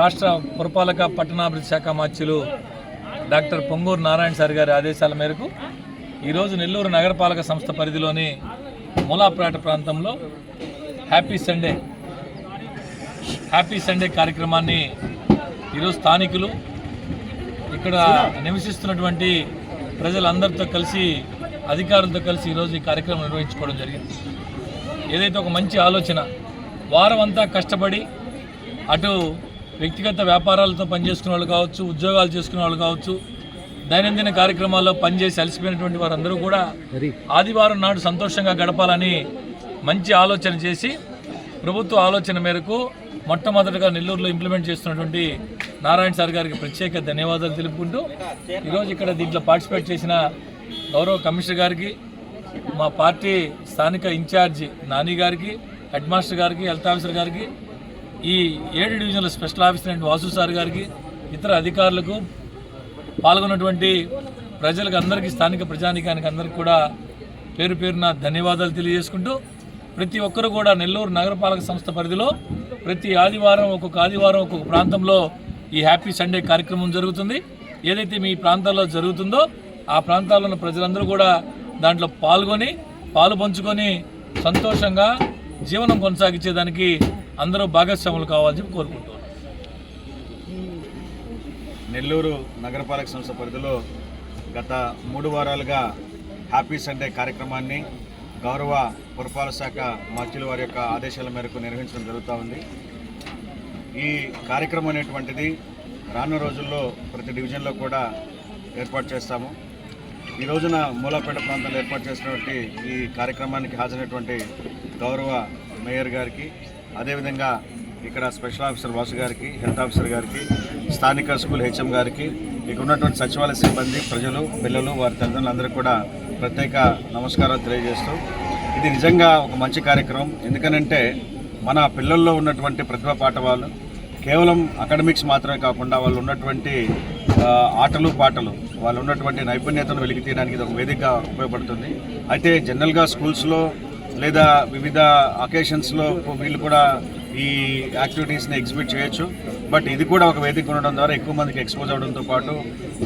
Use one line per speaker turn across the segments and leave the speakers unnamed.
రాష్ట్ర పురపాలక పట్టణాభివృద్ధి శాఖ మంత్రులు డాక్టర్ పొంగూరు నారాయణ సార్ గారి ఆదేశాల మేరకు ఈరోజు నెల్లూరు నగరపాలక సంస్థ పరిధిలోని మూలాపేట ప్రాంతంలో హ్యాపీ సండే కార్యక్రమాన్ని ఈరోజు స్థానికులు ఇక్కడ నివసిస్తున్నటువంటి ప్రజలందరితో కలిసి అధికారులతో కలిసి ఈరోజు ఈ కార్యక్రమం నిర్వహించుకోవడం జరిగింది. ఏదైతే ఒక మంచి ఆలోచన, వారం అంతా కష్టపడి అటు వ్యక్తిగత వ్యాపారాలతో పనిచేసుకునే వాళ్ళు కావచ్చు, ఉద్యోగాలు చేసుకునే వాళ్ళు కావచ్చు, దైనందిన కార్యక్రమాల్లో పనిచేసి అలసిపోయినటువంటి వారందరూ కూడా ఆదివారం నాడు సంతోషంగా గడపాలని మంచి ఆలోచన చేసి ప్రభుత్వ ఆలోచన మేరకు మొట్టమొదటిగా నెల్లూరులో ఇంప్లిమెంట్ చేస్తున్నటువంటి నారాయణ సార్ గారికి ప్రత్యేక ధన్యవాదాలు తెలుపుకుంటూ ఈరోజు ఇక్కడ దీంట్లో పార్టిసిపేట్ చేసిన గౌరవ కమిషనర్ గారికి, మా పార్టీ స్థానిక ఇన్ఛార్జి నాని గారికి, హెడ్ మాస్టర్ గారికి, హెల్త్ ఆఫీసర్ గారికి, ఈ 7 డివిజన్ల స్పెషల్ ఆఫీసర్ వాసు సార్ గారికి, ఇతర అధికారులకు, పాల్గొన్నటువంటి ప్రజలకు అందరికీ, స్థానిక ప్రజానికానికి అందరికీ కూడా పేరు పేరున ధన్యవాదాలు తెలియజేసుకుంటూ ప్రతి ఒక్కరు కూడా నెల్లూరు నగరపాలక సంస్థ పరిధిలో ప్రతి ఆదివారం ఒక్కొక్క ప్రాంతంలో ఈ హ్యాపీ సండే కార్యక్రమం జరుగుతుంది. ఏదైతే మీ ప్రాంతాల్లో జరుగుతుందో ఆ ప్రాంతాల్లో ఉన్న ప్రజలందరూ కూడా దాంట్లో పాల్గొని పాలు పంచుకొని సంతోషంగా జీవనం కొనసాగించేదానికి అందరూ భాగస్వాములు కావాలని కోరుకుంటున్నాను.
నెల్లూరు నగరపాలక సంస్థ పరిధిలో గత 3 వారాలుగా హ్యాపీ సండే కార్యక్రమాన్ని గౌరవ పురపాలక శాఖ మంత్రుల వారి యొక్క ఆదేశాల మేరకు నిర్వహించడం జరుగుతూ ఉంది. ఈ కార్యక్రమం అనేటువంటిది రానున్న రోజుల్లో ప్రతి డివిజన్లో కూడా ఏర్పాటు చేస్తాము. ఈ రోజున మూలాపేట ప్రాంతంలో ఏర్పాటు చేసినటువంటి ఈ కార్యక్రమానికి హాజరైనటువంటి గౌరవ మేయర్ గారికి, అదేవిధంగా ఇక్కడ స్పెషల్ ఆఫీసర్ వాసు గారికి, హెల్త్ ఆఫీసర్ గారికి, స్థానిక స్కూల్ హెచ్ఎం గారికి, ఇక్కడ ఉన్నటువంటి సచివాలయ సిబ్బంది, ప్రజలు, పిల్లలు, వారి తల్లిదండ్రులందరికీ కూడా ప్రత్యేక నమస్కారాలు తెలియజేస్తూ, ఇది నిజంగా ఒక మంచి కార్యక్రమం. ఎందుకనంటే మన పిల్లల్లో ఉన్నటువంటి ప్రతిభా పాఠవాలు కేవలం అకాడమిక్స్ మాత్రమే కాకుండా వాళ్ళు ఉన్నటువంటి ఆటలు పాటలు, వాళ్ళు ఉన్నటువంటి నైపుణ్యతను వెలికి తీయడానికి ఇది ఒక వేదికగా ఉపయోగపడుతుంది. అయితే జనరల్గా స్కూల్స్లో లేదా వివిధ అకేషన్స్లో వీళ్ళు కూడా ఈ యాక్టివిటీస్ని ఎగ్జిబిట్ చేయొచ్చు. బట్ ఇది కూడా ఒక వేదిక ఉండడం ద్వారా ఎక్కువ మందికి ఎక్స్పోజ్ అవడంతో పాటు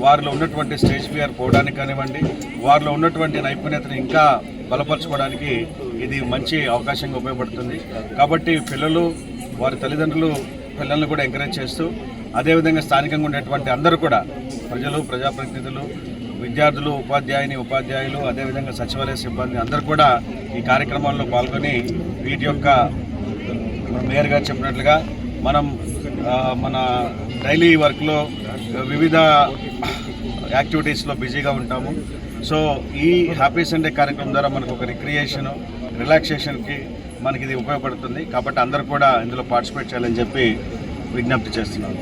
వారిలో ఉన్నటువంటి స్టేజ్ ఫియర్ పోవడానికి కానివ్వండి, వారిలో ఉన్నటువంటి నైపుణ్యతను ఇంకా బలపరచుకోవడానికి ఇది మంచి అవకాశంగా ఉపయోగపడుతుంది. కాబట్టి పిల్లలు, వారి తల్లిదండ్రులు పిల్లలను కూడా ఎంకరేజ్ చేస్తూ, అదేవిధంగా స్థానికంగా ఉండేటువంటి అందరూ కూడా ప్రజలు, ప్రజాప్రతినిధులు, విద్యార్థులు, ఉపాధ్యాయులు, అదేవిధంగా సచివాలయ సిబ్బంది అందరూ కూడా ఈ కార్యక్రమాల్లో పాల్గొని వీటి యొక్క మేయర్ గారు చెప్పినట్లుగా మన డైలీ వర్క్లో వివిధ యాక్టివిటీస్లో బిజీగా ఉంటాము. సో ఈ హ్యాపీ సండే కార్యక్రమం ద్వారా మనకు ఒక రిలాక్సేషన్కి మనకి ఇది ఉపయోగపడుతుంది. కాబట్టి అందరూ కూడా ఇందులో పార్టిసిపేట్ చేయాలని చెప్పి విజ్ఞప్తి చేస్తున్నాను.